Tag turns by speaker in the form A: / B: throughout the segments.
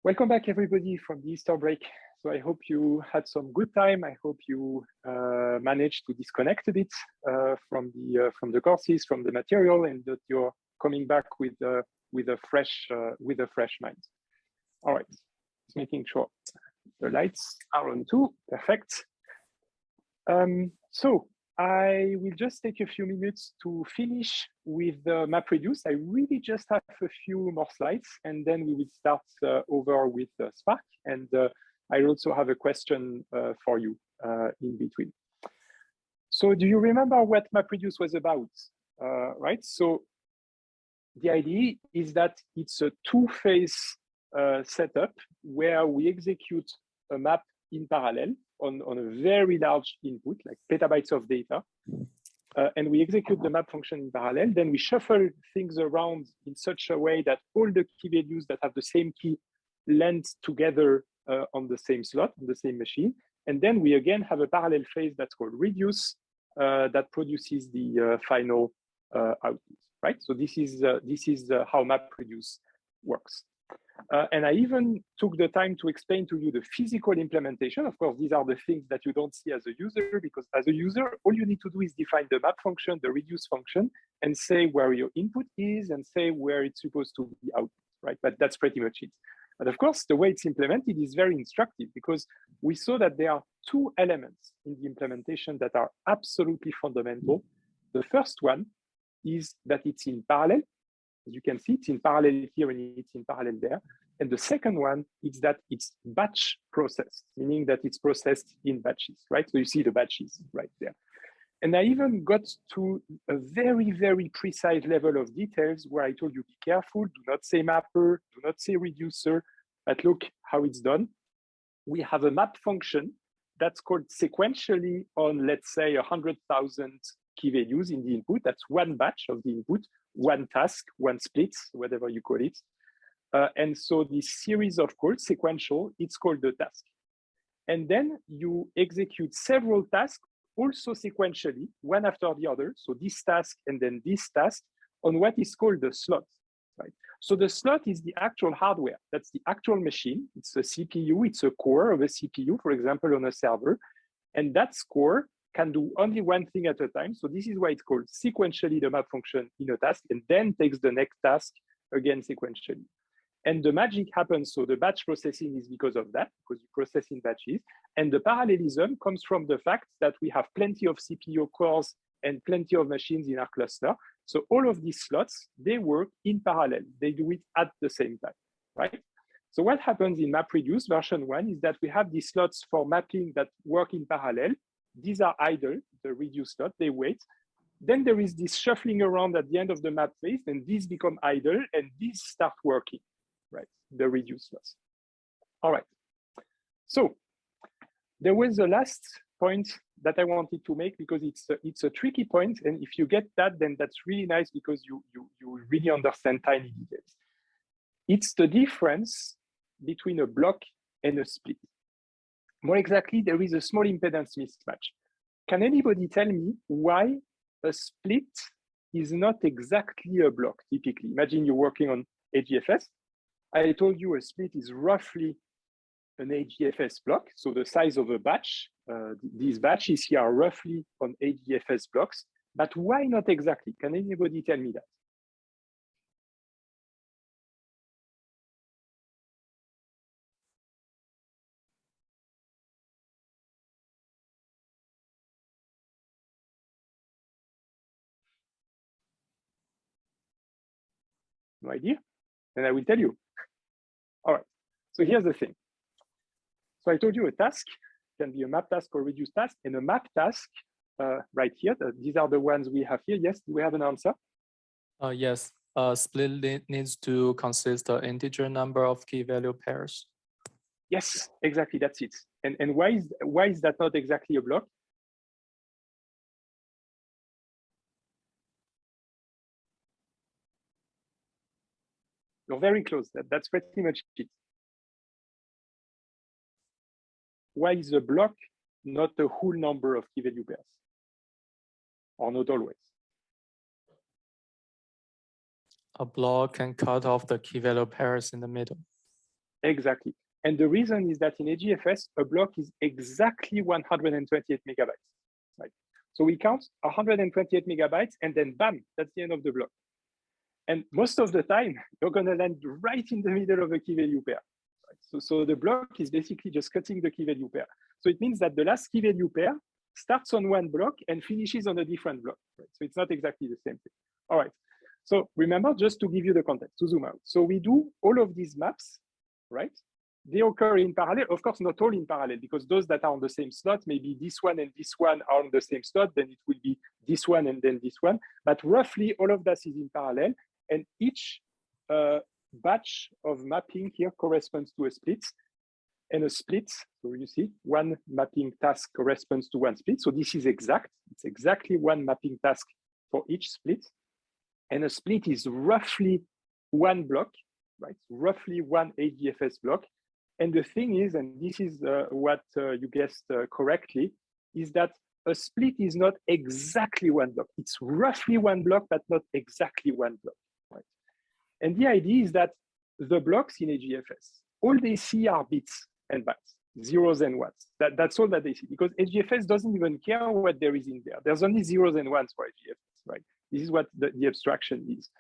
A: Welcome back, everybody, from the Easter break. So I hope you had some good time. I hope you managed to disconnect a bit from the courses, from the material, and that you're coming back with a fresh mind. All right, just making sure the lights are on too. Perfect. So I will just take a few minutes to finish with MapReduce. I really just have a few more slides, and then we will start over with Spark. And I also have a question for you in between. So do you remember what MapReduce was about, right? So the idea is that it's a two-phase setup where we execute a map in parallel on a very large input, like petabytes of data. And we execute the map function in parallel. Then we shuffle things around in such a way that all the key values that have the same key land together on the same slot, on the same machine. And then we again have a parallel phase that's called reduce that produces the final output, right? So this is how MapReduce works. And I even took the time to explain to you the physical implementation. Of course, these are the things that you don't see as a user, because as a user, all you need to do is define the map function, the reduce function, and say where your input is and say where it's supposed to be output, right? But that's pretty much it. But of course, the way it's implemented is very instructive, because we saw that there are two elements in the implementation that are absolutely fundamental. The first one is that it's in parallel. As you can see, it's in parallel here and it's in parallel there. And the second one is that it's batch processed, meaning that it's processed in batches, right? So you see the batches right there. And I even got to a very, very precise level of details where I told you, be careful, do not say mapper, do not say reducer, but look how it's done. We have a map function that's called sequentially on, let's say, 100,000 key values in the input. That's one batch of the input, one task, one split, whatever you call it. And so this series of calls, sequential, it's called the task. And then you execute several tasks also sequentially, one after the other. So this task and then this task on what is called the slot, right? So the slot is the actual hardware. That's the actual machine. It's a CPU, it's a core of a CPU, for example, on a server. And that core can do only one thing at a time. So this is why it's called sequentially the map function in a task, and then takes the next task again sequentially. And the magic happens, so the batch processing is because of that, because you process in batches. And the parallelism comes from the fact that we have plenty of CPU cores and plenty of machines in our cluster. So all of these slots, they work in parallel. They do it at the same time, right? So what happens in MapReduce version 1 is that we have these slots for mapping that work in parallel. These are idle, the reduce slot, they wait. Then there is this shuffling around at the end of the map phase, and these become idle, and these start working, right? The reduce slots. All right. So there was a last point that I wanted to make, because it's a tricky point, and if you get that, then that's really nice, because you really understand tiny details. It's the difference between a block and a split. More exactly, there is a small impedance mismatch. Can anybody tell me why a split is not exactly a block typically? Imagine you're working on AGFS. I told you a split is roughly an AGFS block. So the size of a batch, these batches here are roughly on AGFS blocks. But why not exactly? Can anybody tell me that? No idea? Then I will tell you. All right, so here's the thing. So I told you a task can be a map task or reduce task, and a map task right here, these are the ones we have here. Yes, do we have an answer?
B: Yes, split needs to consist of integer number of key value pairs.
A: Yes, exactly, that's it. And why is that not exactly a block? You're very close. That's pretty much it. Why is a block not a whole number of key value pairs? Or not always?
B: A block can cut off the key value pairs in the middle.
A: Exactly. And the reason is that in AGFS, a block is exactly 128 megabytes. Right? So we count 128 megabytes and then bam, that's the end of the block. And most of the time, you're going to land right in the middle of a key value pair. Right? So the block is basically just cutting the key value pair. So it means that the last key value pair starts on one block and finishes on a different block. Right? So it's not exactly the same thing. All right. So remember, just to give you the context, to zoom out. So we do all of these maps, right? They occur in parallel. Of course, not all in parallel, because those that are on the same slot, maybe this one and this one are on the same slot, then it will be this one and then this one. But roughly all of that is in parallel. And each batch of mapping here corresponds to a split. And a split, so you see, one mapping task corresponds to one split. So this is exact. It's exactly one mapping task for each split. And a split is roughly one block, right? Roughly one AGFS block. And the thing is, and this is what you guessed correctly, is that a split is not exactly one block. It's roughly one block, but not exactly one block, right? And the idea is that the blocks in AGFS, all they see are bits and bytes, zeros and ones. That's all that they see, because AGFS doesn't even care what there is in there. There's only zeros and ones for AGFS, right? This is what the abstraction is.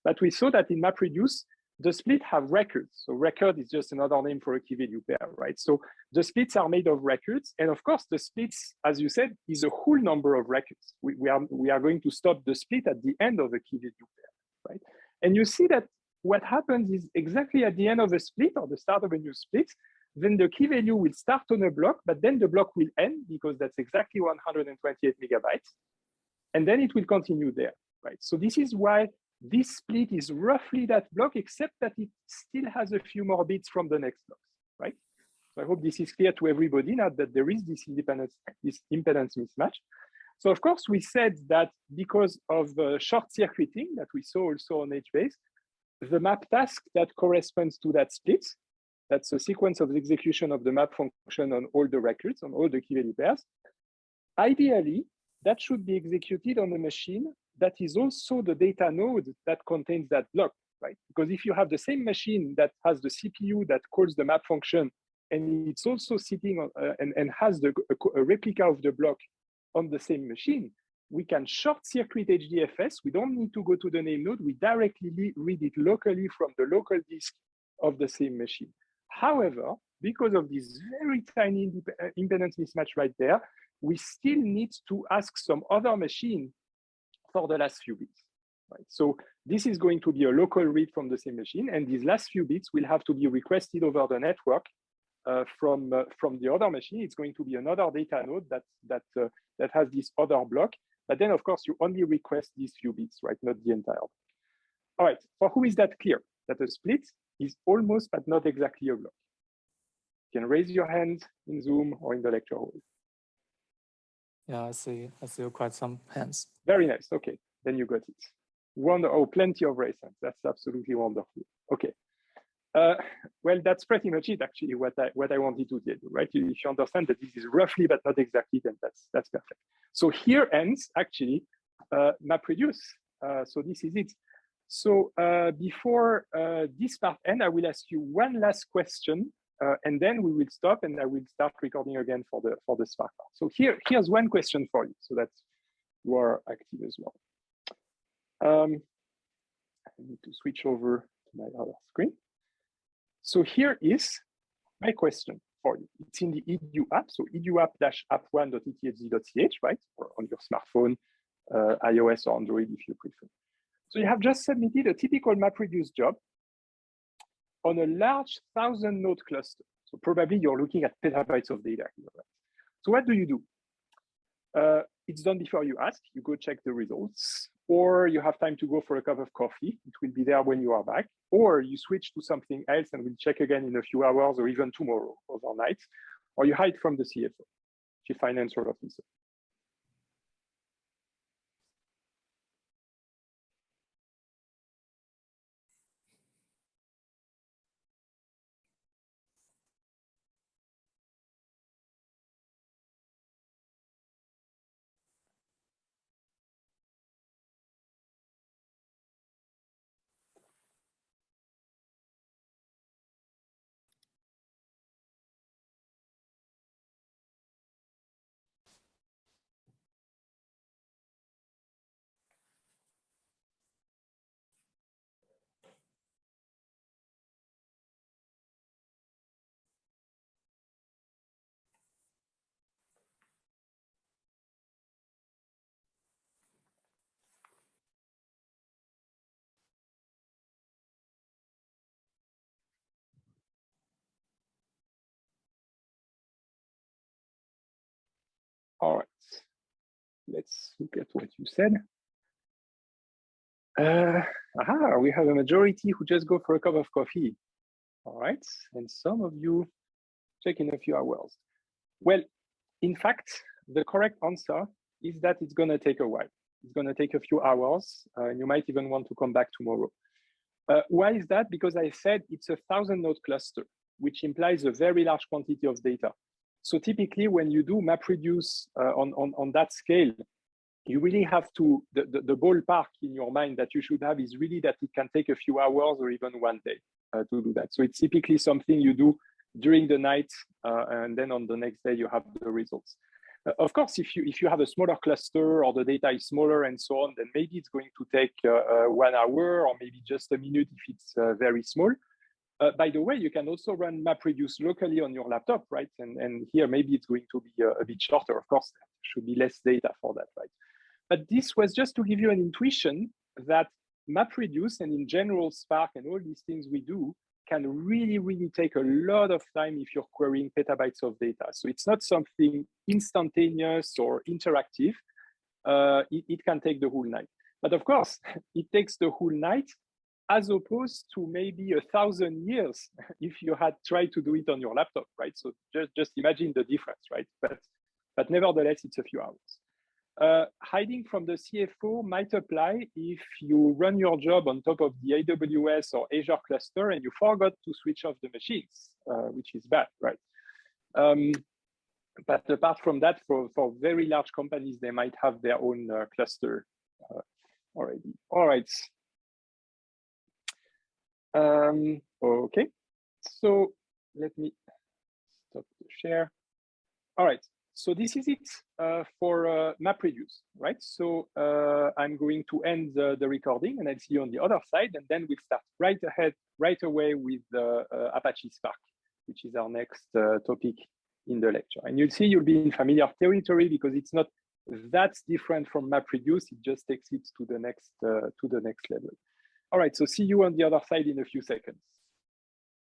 A: But we saw that in MapReduce, the split have records. So record is just another name for a key value pair, right? So the splits are made of records. And of course, the splits, as you said, is a whole number of records. We are going to stop the split at the end of a key value pair, right? And you see that what happens is exactly at the end of a split or the start of a new split, then the key value will start on a block, but then the block will end because that's exactly 128 megabytes. And then it will continue there, right? So this is why this split is roughly that block, except that it still has a few more bits from the next blocks, right? So I hope this is clear to everybody now that there is this impedance mismatch. So of course, we said that because of the short circuiting that we saw also on HBase, the map task that corresponds to that split, that's a sequence of execution of the map function on all the records, on all the key value pairs. Ideally, that should be executed on a machine that is also the data node that contains that block, right? Because if you have the same machine that has the CPU that calls the map function, and it's also sitting on, and has a replica of the block on the same machine, we can short circuit HDFS. We don't need to go to the name node. We directly read it locally from the local disk of the same machine. However, because of this very tiny impedance mismatch right there, we still need to ask some other machine for the last few bits, right? So this is going to be a local read from the same machine, and these last few bits will have to be requested over the network from the other machine. It's going to be another data node that has this other block, but then of course you only request these few bits, right? Not the entire block. All right, for who is that clear? That a split is almost but not exactly a block. You can raise your hand in Zoom or in the lecture hall.
B: Yeah, I see quite some hands.
A: Very nice. Okay, then you got it. Oh, plenty of raise hands. That's absolutely wonderful. Okay. Well, that's pretty much it, actually, what I wanted to do, right? If you understand that this is roughly but not exactly, then that's perfect. So here ends actually MapReduce. So this is it. So before this part ends, I will ask you one last question. And then we will stop and I will start recording again for the Spark part. So here's one question for you so that you are active as well. I need to switch over to my other screen. So here is my question for you. It's in the edu app, so eduapp-app1.ethz.ch, right? Or on your smartphone, iOS or Android if you prefer. So you have just submitted a typical MapReduce job on a large 1,000-node cluster. So probably you're looking at petabytes of data here, right? So what do you do? It's done before you ask. You go check the results, or you have time to go for a cup of coffee. It will be there when you are back, or you switch to something else and we'll check again in a few hours or even tomorrow overnight, or you hide from the CFO, Chief Financial Officer. All right, let's look at what you said. We have a majority who just go for a cup of coffee. All right, and some of you check in a few hours. Well, in fact, the correct answer is that it's going to take a while. It's going to take a few hours. You might even want to come back tomorrow. Why is that? Because I said it's a 1,000-node cluster, which implies a very large quantity of data. So typically, when you do MapReduce on that scale, you really have to, the ballpark in your mind that you should have is really that it can take a few hours or even one day to do that. So it's typically something you do during the night, and then on the next day, you have the results. Of course, if you have a smaller cluster or the data is smaller and so on, then maybe it's going to take 1 hour or maybe just a minute if it's very small. By the way, you can also run MapReduce locally on your laptop, right? And here, maybe it's going to be a bit shorter. Of course, there should be less data for that, right? But this was just to give you an intuition that MapReduce and in general Spark and all these things we do can really, really take a lot of time if you're querying petabytes of data. So it's not something instantaneous or interactive. It can take the whole night. But of course, it takes the whole night as opposed to maybe 1,000 years if you had tried to do it on your laptop, right? So just imagine the difference, right? But nevertheless, it's a few hours. Hiding from the CFO might apply if you run your job on top of the AWS or Azure cluster and you forgot to switch off the machines, which is bad, right? But apart from that, for very large companies, they might have their own cluster already. All right. Okay, so let me stop the share. All right. So this is it for MapReduce, right? So I'm going to end the recording and I'll see you on the other side. And then we'll start right away with Apache Spark, which is our next topic in the lecture. And you'll see you'll be in familiar territory because it's not that different from MapReduce. It just takes it to the next level. All right, so see you on the other side in a few seconds.